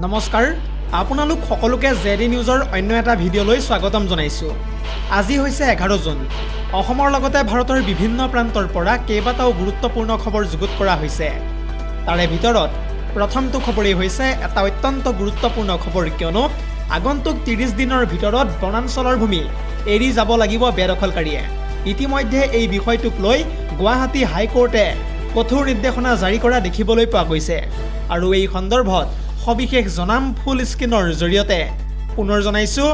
নমস্কাৰ আপোনালোক সকলোকে জেডি নিউজৰ অন্য এটা ভিডিঅ'লৈ স্বাগতম জনাইছো। আজি হৈছে 11 জুন। অসমৰ লগতে ভাৰতৰ বিভিন্ন প্ৰান্তৰ পৰা কেইবাটাও গুৰুত্বপূৰ্ণ খবৰ যুগুত কৰা হৈছে। তাৰে ভিতৰত প্ৰথমটো খবৰেই হৈছে এটা অত্যন্ত গুৰুত্বপূৰ্ণ খবৰ, কিয়নো আগন্তুক 30 দিনৰ ভিতৰত বনাঞ্চলৰ ভূমি এৰি যাব লাগিব বেদখলকাৰীয়ে। ইতিমধ্যে এই বিষয়টোক লৈ গুৱাহাটী হাইকোৰ্টে কঠোৰ নিৰ্দেশনা জাৰি কৰা দেখিবলৈ পোৱা গৈছে। আৰু এই সন্দৰ্ভত সবিশেষ জনাম ফুল স্ক্ৰীনৰ জৰিয়তে। পুনৰ জনাইছো,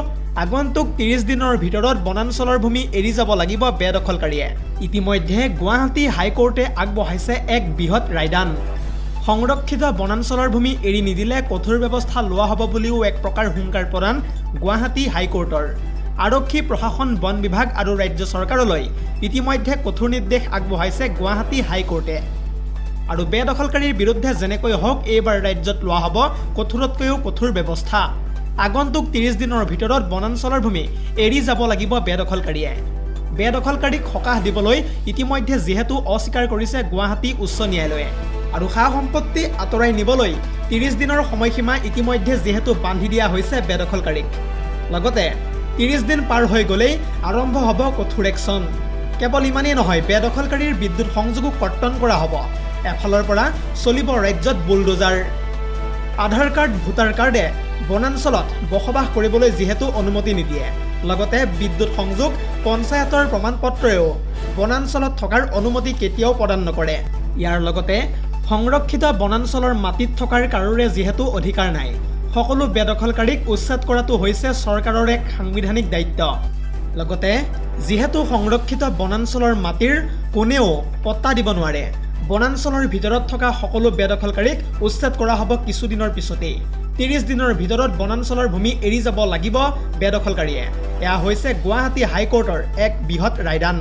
আগন্তুক 30 দিনৰ ভিতৰত বনাঞ্চলৰ ভূমি এৰি যাব লাগিব বেদখলকাৰীয়ে। ইতিমধ্যে গুৱাহাটী হাইকোৰ্টে আগবঢ়াইছে এক বৃহৎ ৰায়দান। সংৰক্ষিত বনাঞ্চলৰ ভূমি এৰি নিদিলে কঠোৰ ব্যৱস্থা লোৱা হ'ব বুলিও এক প্ৰকাৰ হুংকাৰ প্ৰদান গুৱাহাটী হাইকোৰ্টৰ। আৰক্ষী প্ৰশাসন, বন বিভাগ আৰু ৰাজ্য চৰকাৰলৈ ইতিমধ্যে কঠোৰ নিৰ্দেশ আগবঢ়াইছে গুৱাহাটী হাইকোৰ্টে। আৰু বেদখলকাৰীৰ বিৰুদ্ধে যেনেকৈ হওক এইবাৰ ৰাজ্যত লোৱা হ'ব কঠোৰতকৈও কঠোৰ ব্যৱস্থা। আগন্তুক 30 দিনৰ ভিতৰত বনাঞ্চলৰ ভূমি এৰি যাব লাগিব বেদখলকাৰীয়ে। বেদখলকাৰীক সকাহ দিবলৈ ইতিমধ্যে যিহেতু অস্বীকাৰ কৰিছে গুৱাহাটী উচ্চ ন্যায়ালয়ে, আৰু সা সম্পত্তি আঁতৰাই নিবলৈ 30 দিনৰ সময়সীমা ইতিমধ্যে যিহেতু বান্ধি দিয়া হৈছে বেদখলকাৰীক। লগতে 30 দিন পাৰ হৈ গ'লেই আৰম্ভ হ'ব কঠোৰ একশ্যন। কেৱল ইমানেই নহয়, বেদখলকাৰীৰ বিদ্যুৎ সংযোগো কৰ্তন কৰা হ'ব। এফালৰ পৰা চলিব ৰাজ্যত বুলডোজাৰ। আধাৰ কাৰ্ড, ভোটাৰ কাৰ্ডে বনাঞ্চলত বসবাস কৰিবলৈ যিহেতু অনুমতি নিদিয়ে, লগতে বিদ্যুৎ সংযোগ, পঞ্চায়তৰ প্ৰমাণপত্ৰও বনাঞ্চলত থকাৰ অনুমতি কেতিয়াও প্ৰদান নকৰে। ইয়াৰ লগতে সংৰক্ষিত বনাঞ্চলৰ মাটিত থকাৰ কাৰোৰে যিহেতু অধিকাৰ নাই, সকলো বেদখলকাৰীক উচ্ছেদ কৰাটো হৈছে চৰকাৰৰ এক সাংবিধানিক দায়িত্ব। লগতে যিহেতু সংৰক্ষিত বনাঞ্চলৰ মাটিৰ কোনেও পট্টা দিব নোৱাৰে, বনাঞ্চলৰ ভিতৰত থকা সকলো বেদখলকাৰীক উচ্ছেদ কৰা হ'ব কিছুদিনৰ পিছতেই। 30 দিনৰ ভিতৰত বনাঞ্চলৰ ভূমি এৰি যাব লাগিব বেদখলকাৰীয়ে। এয়া হৈছে গুৱাহাটী হাইকোৰ্টৰ এক বৃহৎ ৰায়দান।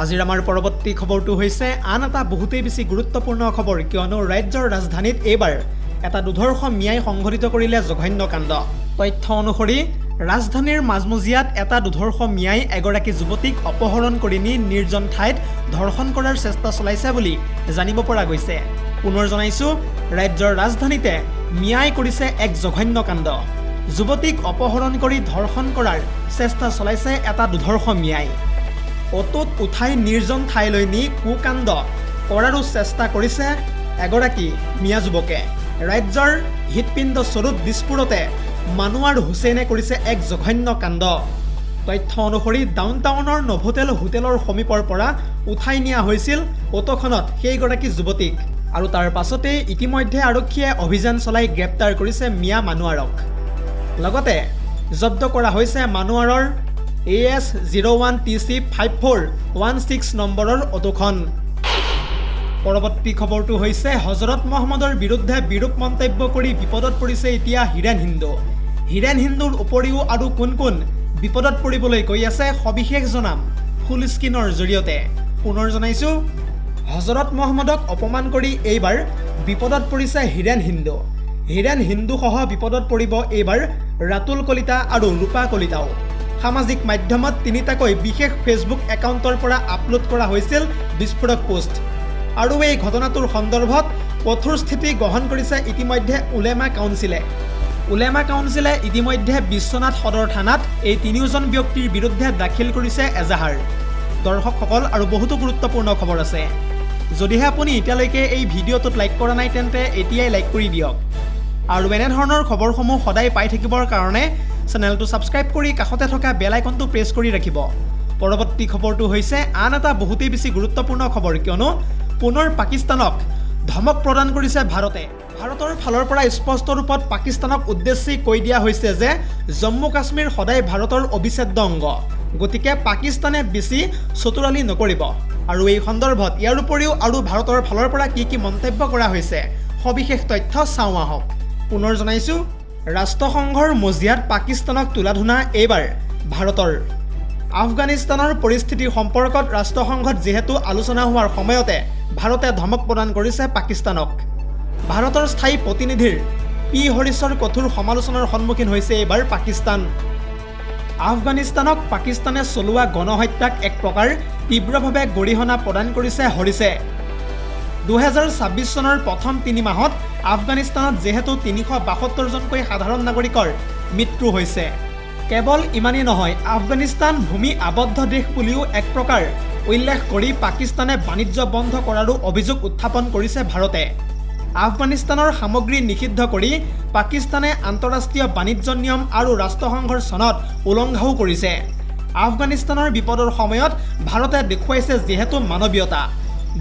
আজিৰ আমাৰ পৰৱৰ্তী খবৰটো হৈছে আন এটা বহুতেই বেছি গুৰুত্বপূৰ্ণ খবৰ, কিয়নো ৰাজ্যৰ ৰাজধানীত এইবাৰ এটা দুৰ্ধৰ্ষ ম্যায় সংঘটিত কৰিলে জঘন্য কাণ্ড। তথ্য অনুসৰি ৰাজধানীৰ মাজমজিয়াত এটা দুৰ্ধৰ্ষ ম্যায় এগৰাকী যুৱতীক অপহৰণ কৰি নি নিৰ্জন ঠাইত ধৰ্ষণ কৰাৰ চেষ্টা চলাইছে বুলি জানিব পৰা গৈছে। পুনৰ জনাইছো, ৰাজ্যৰ ৰাজধানীতে ম্যায় কৰিছে এক জঘন্য কাণ্ড। যুৱতীক অপহৰণ কৰি ধৰ্ষণ কৰাৰ চেষ্টা চলাইছে এটা দুৰ্ধৰ্ষ ম্যায়। অটোত উঠাই নিৰ্জন ঠাইলৈ নি কুকাণ্ড কৰাৰো চেষ্টা কৰিছে এগৰাকী মিয়া যুৱকে। ৰাজ্যৰ হৃদপিণ্ড স্বৰূপ দিছপুৰতে মানুহৰ হুছেইনে কৰিছে এক জঘন্য কাণ্ড। তথ্য অনুসৰি ডাউনটাউনৰ নভোটেল হোটেলৰ সমীপৰ পৰা উঠাই নিয়া হৈছিল অটোখনত সেইগৰাকী যুৱতীক, আৰু তাৰ পাছতেই ইতিমধ্যে আৰক্ষীয়ে অভিযান চলাই গ্ৰেপ্তাৰ কৰিছে মিয়া মানুহক। লগতে জব্দ কৰা হৈছে মানুহৰ AS01TC 5416 নম্বৰৰ অটোখন। পৰৱৰ্তী খবৰটো হৈছে হজৰত মহম্মদৰ বিৰুদ্ধে বিৰূপ মন্তব্য কৰি বিপদত পৰিছে এতিয়া হিৰেন হিন্দু। হিৰেন হিন্দুৰ উপৰিও আৰু কোন কোন বিপদত পৰিবলৈ গৈ আছে সবিশেষ জনাম ফুল স্ক্ৰীনৰ জৰিয়তে। পুনৰ জনাইছো, হজৰত মহম্মদক অপমান কৰি এইবাৰ বিপদত পৰিছে হিৰেন হিন্দু। হিৰেন হিন্দুসহ বিপদত পৰিব এইবাৰ ৰাতুল কলিতা আৰু ৰূপা কলিতাও। সামাজিক মাধ্যমত তিনিটাকৈ বিশেষ ফেচবুক একাউণ্টৰ পৰা আপলোড কৰা হৈছিল বিস্ফোৰক পোষ্ট। আৰু এই ঘটনাটোৰ সন্দৰ্ভত কঠোৰ স্থিতি গ্ৰহণ কৰিছে ইতিমধ্যে উলেমা কাউন্সিলে। উলেমা কাউন্সিলে ইতিমধ্যে বিশ্বনাথ সদৰ থানাত এই তিনিওজন ব্যক্তিৰ বিৰুদ্ধে দাখিল কৰিছে এজাহাৰ। দৰ্শকসকল, আৰু বহুতো গুৰুত্বপূৰ্ণ খবৰ আছে। যদিহে আপুনি এতিয়ালৈকে এই ভিডিঅ'টোত লাইক কৰা নাই তেন্তে এতিয়াই লাইক কৰি দিয়ক। আৰু এনেধৰণৰ খবৰসমূহ সদায় পাই থাকিবৰ কাৰণে চেনেলটো ছাবস্ক্ৰাইব কৰি কাষতে থকা বেল আইকনটো প্ৰেছ কৰি ৰাখিব। পৰৱৰ্তী খবৰটো হৈছে আন এটা বহুতেই বেছি গুৰুত্বপূৰ্ণ খবৰ, কিয়নো পুনৰ পাকিস্তানক ধমক প্ৰদান কৰিছে ভাৰতে। ভাৰতৰ ফালৰ পৰা স্পষ্ট ৰূপত পাকিস্তানক উদ্দেশ্যি কৈ দিয়া হৈছে যে জম্মু কাশ্মীৰ সদায় ভাৰতৰ অবিচ্ছেদ্য অংগ, গতিকে পাকিস্তানে বেছি চতুৰালি নকৰিব। আৰু এই সন্দৰ্ভত ইয়াৰ উপৰিও আৰু ভাৰতৰ ফালৰ পৰা কি কি মন্তব্য কৰা হৈছে সবিশেষ তথ্য চাওঁ আহক। পুনৰ জনাইছো, ৰাষ্ট্ৰসংঘৰ মজিয়াত পাকিস্তানক তুলাধুনা এইবাৰ ভাৰতৰ। আফগানিস্তানৰ পৰিস্থিতিৰ সম্পৰ্কত ৰাষ্ট্ৰসংঘত যিহেতু আলোচনা হোৱাৰ সময়তে ভাৰতে ধমক প্ৰদান কৰিছে পাকিস্তানক। ভাৰতৰ স্থায়ী প্ৰতিনিধিৰ পি হৰিছৰ কঠোৰ সমালোচনাৰ সন্মুখীন হৈছে এইবাৰ পাকিস্তান। আফগানিস্তানক পাকিস্তানে চলোৱা গণহত্যাক এক প্ৰকাৰ তীব্ৰভাৱে গৰিহণা প্ৰদান কৰিছে হৰিছে। 2026 চনৰ প্ৰথম 3 মাহত আফগানিস্তানত যেহেতু 372 জনকৈ সাধাৰণ নাগৰিকৰ মৃত্যু হৈছে। কেৱল ইমানেই নহয়, আফগানিস্তান ভূমি আবদ্ধ দেশ বুলিও এক প্ৰকাৰ উল্লেখ কৰি পাকিস্তানে বাণিজ্য বন্ধ কৰাৰো অভিযোগ উত্থাপন কৰিছে ভাৰতে। আফগানিস্তানৰ সামগ্ৰী নিষিদ্ধ কৰি পাকিস্তানে আন্তঃৰাষ্ট্ৰীয় বাণিজ্য নিয়ম আৰু ৰাষ্ট্ৰসংঘৰ চনত উলংঘাও কৰিছে। আফগানিস্তানৰ বিপদৰ সময়ত ভাৰতে দেখুৱাইছে যিহেতু মানৱীয়তা।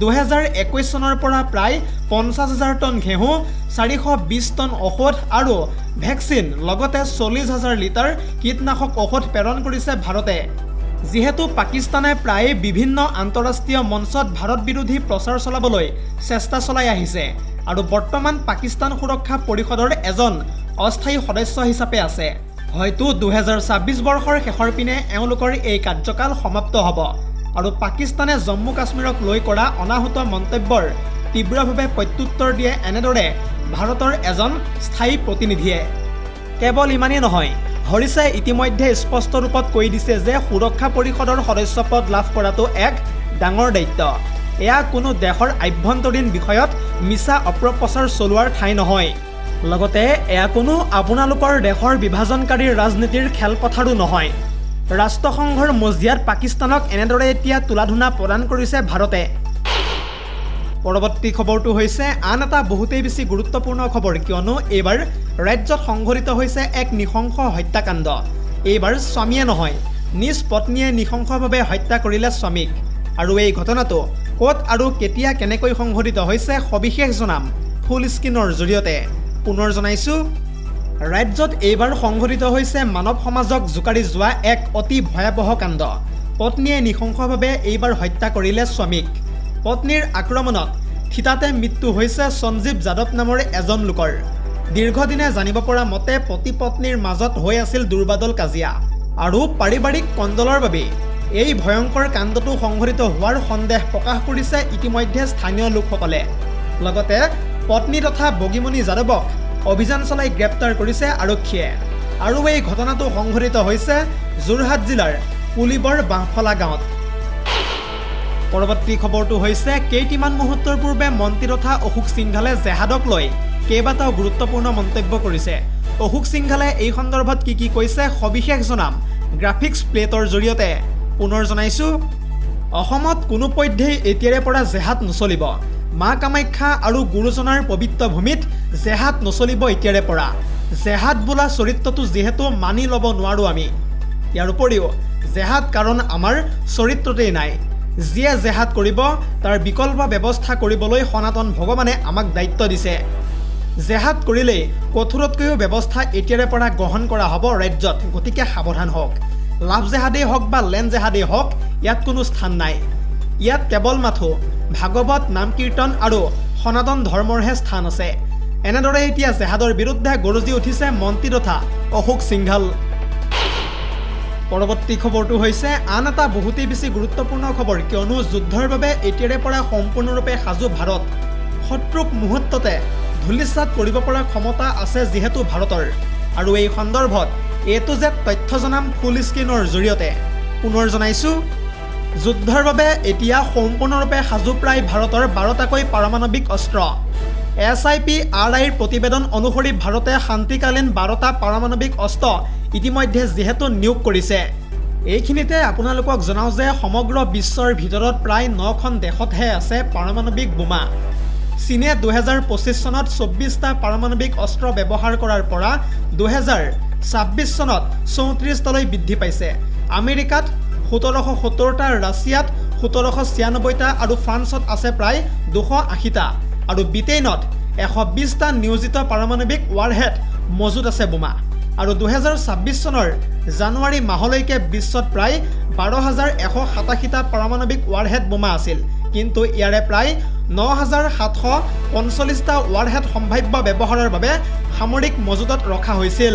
2021 চনৰ পৰা প্ৰায় 50,000 টন ঘেঁহু, 420 টন ঔষধ আৰু ভেকচিন লগতে 40,000 লিটাৰ কীটনাশক ঔষধ প্ৰেৰণ কৰিছে ভাৰতে। যিহেতু পাকিস্তানে প্ৰায়ে বিভিন্ন আন্তঃৰাষ্ট্ৰীয় মঞ্চত ভাৰত বিৰোধী প্ৰচাৰ চলাবলৈ চেষ্টা চলাই আহিছে আৰু বৰ্তমান পাকিস্তান সুৰক্ষা পৰিষদৰ এজন অস্থায়ী সদস্য হিচাপে আছে। হয়তো 2026 বৰ্ষৰ শেষৰ পিনে এওঁলোকৰ এই কাৰ্যকাল সমাপ্ত হ'ব আৰু পাকিস্তানে জম্মু কাশ্মীৰক লৈ কৰা অনাহুত মন্তব্যৰ তীব্ৰভাৱে প্ৰত্যুত্তৰ দিয়ে এনেদৰে ভাৰতৰ এজন স্থায়ী প্ৰতিনিধিয়ে। কেৱল ইমানেই নহয়, হৰিছে ইতিমধ্যে স্পষ্ট ৰূপত কৈ দিছে যে সুৰক্ষা পৰিষদৰ সদস্য পদ লাভ কৰাটো এক ডাঙৰ দায়িত্ব। এয়া কোনো দেশৰ আভ্যন্তৰীণ বিষয়ত মিছা অপপ্ৰচাৰ চলোৱাৰ ঠাই নহয়। লগতে এয়া কোনো আপোনালোকৰ দেশৰ বিভাজনকাৰী ৰাজনীতিৰ খেলপথাৰো নহয়। ৰাষ্ট্ৰসংঘৰ মজিয়াত পাকিস্তানক এনেদৰে এতিয়া তুলাধুনা প্ৰদান কৰিছে ভাৰতে। পৰৱৰ্তী খবৰটো হৈছে আন এটা বহুতেই বেছি গুৰুত্বপূৰ্ণ খবৰ, কিয়নো এইবাৰ ৰাজ্যত সংঘটিত হৈছে এক নৃশংস হত্যাকাণ্ড। এইবাৰ স্বামীয়ে নহয়, নিজ পত্নীয়ে নৃশংসভাৱে হত্যা কৰিলে স্বামীক। আৰু এই ঘটনাটো ক'ত আৰু কেতিয়া কেনেকৈ সংঘটিত হৈছে সবিশেষ জনাম ফুল স্ক্ৰীনৰ জৰিয়তে। পুনৰ জনাইছোঁ, ৰাজ্যত এইবাৰ সংঘটিত হৈছে মানৱ সমাজক জোকাৰি যোৱা এক অতি ভয়াৱহ কাণ্ড। পত্নীয়ে নৃশংসভাৱে এইবাৰ হত্যা কৰিলে স্বামীক। পত্নীৰ আক্ৰমণত থিতাতে মৃত্যু হৈছে সঞ্জীৱ যাদৱ নামৰ এজন লোকৰ। দীৰ্ঘদিনে জানিব পৰা মতে পতি পত্নীৰ মাজত হৈ আছিল দুৰ্বাদল কাজিয়া আৰু পাৰিবাৰিক কণ্ডলৰ বাবে এই ভয়ংকৰ কাণ্ডটো সংঘটিত হোৱাৰ সন্দেহ প্ৰকাশ কৰিছে ইতিমধ্যে স্থানীয় লোকসকলে। লগতে পত্নী তথা বগীমণি যাদৱক অভিযান চলাই গ্ৰেপ্তাৰ কৰিছে আৰক্ষীয়ে। আৰু এই ঘটনাটো সংঘটিত হৈছে যোৰহাট জিলাৰ পুলিবৰ বাঁহফলা গাঁৱত। পৰৱৰ্তী খবৰটো হৈছে কেইটিমান মুহূৰ্তৰ পূৰ্বে মন্ত্ৰী তথা অশোক সিংঘালে জেহাদক লৈ কেইবাটাও গুৰুত্বপূৰ্ণ মন্তব্য কৰিছে। অশোক সিংঘালে এই সন্দৰ্ভত কি কৈছে সবিশেষ জনাম গ্ৰাফিক্স প্লেটৰ জৰিয়তে। পুনৰ জনাইছোঁ, অসমত কোনোপধ্যেই এতিয়াৰে পৰা জেহাদ নচলিব। মা কামাখ্যা আৰু গুৰুজনাৰ পবিত্ৰ ভূমিত জেহাদ নচলিব এতিয়াৰে পৰা। জেহাদ বোলা চৰিত্ৰটো যিহেতু মানি ল'ব নোৱাৰোঁ আমি। ইয়াৰ উপৰিও জেহাদ কাৰণ আমাৰ চৰিত্ৰতেই নাই। যিয়ে জেহাদ কৰিব তাৰ বিকল্প ব্যৱস্থা কৰিবলৈ সনাতন ভগৱানে আমাক দায়িত্ব দিছে। জেহাদ কৰিলেই কঠোৰতকৈও ব্যৱস্থা এতিয়াৰে পৰা গ্ৰহণ কৰা হ'ব ৰাজ্যত। গতিকে সাৱধান হওক। লাভ জেহাদেই হওক বা লেন জেহাদেই হওক, ইয়াত কোনো স্থান নাই। ইয়াত কেৱল মাথো ভাগৱত, নাম কীৰ্তন আৰু সনাতন ধৰ্মৰহে স্থান আছে। এনেদৰে এতিয়া জেহাদৰ বিৰুদ্ধে গৰজি উঠিছে মন্ত্ৰী তথা অশোক সিংঘাল। পৰৱৰ্তী খবৰটো হৈছে আন এটা বহুতেই বেছি গুৰুত্বপূৰ্ণ খবৰ, কিয়নো যুদ্ধৰ বাবে এতিয়াৰে পৰা সম্পূৰ্ণৰূপে সাজু ভাৰত। শত্ৰুক মুহূৰ্ততে ধূলিসাৎ কৰিব পৰা ক্ষমতা আছে যিহেতু ভাৰতৰ। আৰু এই সন্দৰ্ভত এইটো যে তথ্য জনাম ফুল স্ক্ৰীনৰ জৰিয়তে। পুনৰ জনাইছোঁ, যুদ্ধৰ বাবে এতিয়া সম্পূৰ্ণৰূপে সাজু প্ৰায় ভাৰতৰ 12টাকৈ পাৰমাণৱিক অস্ত্ৰ। SIPRIৰ প্ৰতিবেদন অনুসৰি ভাৰতে শান্তিকালীন 12টা পাৰমাণৱিক অস্ত্ৰ ইতিমধ্যে যিহেতু নিয়োগ কৰিছে। এইখিনিতে আপোনালোকক জনাওঁ যে সমগ্ৰ বিশ্বৰ ভিতৰত প্ৰায় 9খন দেশতহে আছে পাৰমাণৱিক বোমা। চীনে 2025 চনত 24টা পাৰমাণৱিক অস্ত্ৰ ব্যৱহাৰ কৰাৰ পৰা 2026 চনত 34টালৈ বৃদ্ধি পাইছে। আমেৰিকাত 1770টা, ৰাছিয়াত 1796টা আৰু ফ্ৰান্সত আছে প্ৰায় 280টা আৰু ব্ৰিটেইনত 120টা নিয়োজিত পাৰমাণৱিক ৱাৰহেড মজুত আছে বোমা। আৰু 2026 চনৰ জানুৱাৰী মাহলৈকে বিশ্বত প্ৰায় 12,187টা পাৰমাণৱিক ৱাৰহেড বোমা আছিল। কিন্তু ইয়াৰে প্ৰায় 9,745টা ৱাৰহেড সম্ভাৱ্য ব্যৱহাৰৰ বাবে সামৰিক মজুতত ৰখা হৈছিল।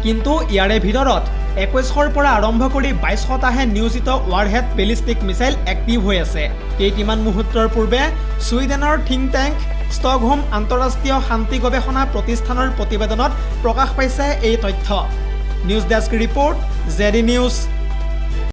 কিন্তু ইয়াৰে ভিতৰত 21ৰ পৰা আৰম্ভ কৰি 22টাহে নিয়োজিত ৱাৰহেড বেলিষ্টিক মিছাইল এক্টিভ হৈ আছে। কেইটিমান মুহূৰ্তৰ পূৰ্বে ছুইডেনৰ থিংক টেংক ষ্টকহোম আন্তঃৰাষ্ট্ৰীয় শান্তি গৱেষণা প্ৰতিষ্ঠানৰ প্ৰতিবেদনত প্ৰকাশ পাইছে এই তথ্য। News desk report, ZD news.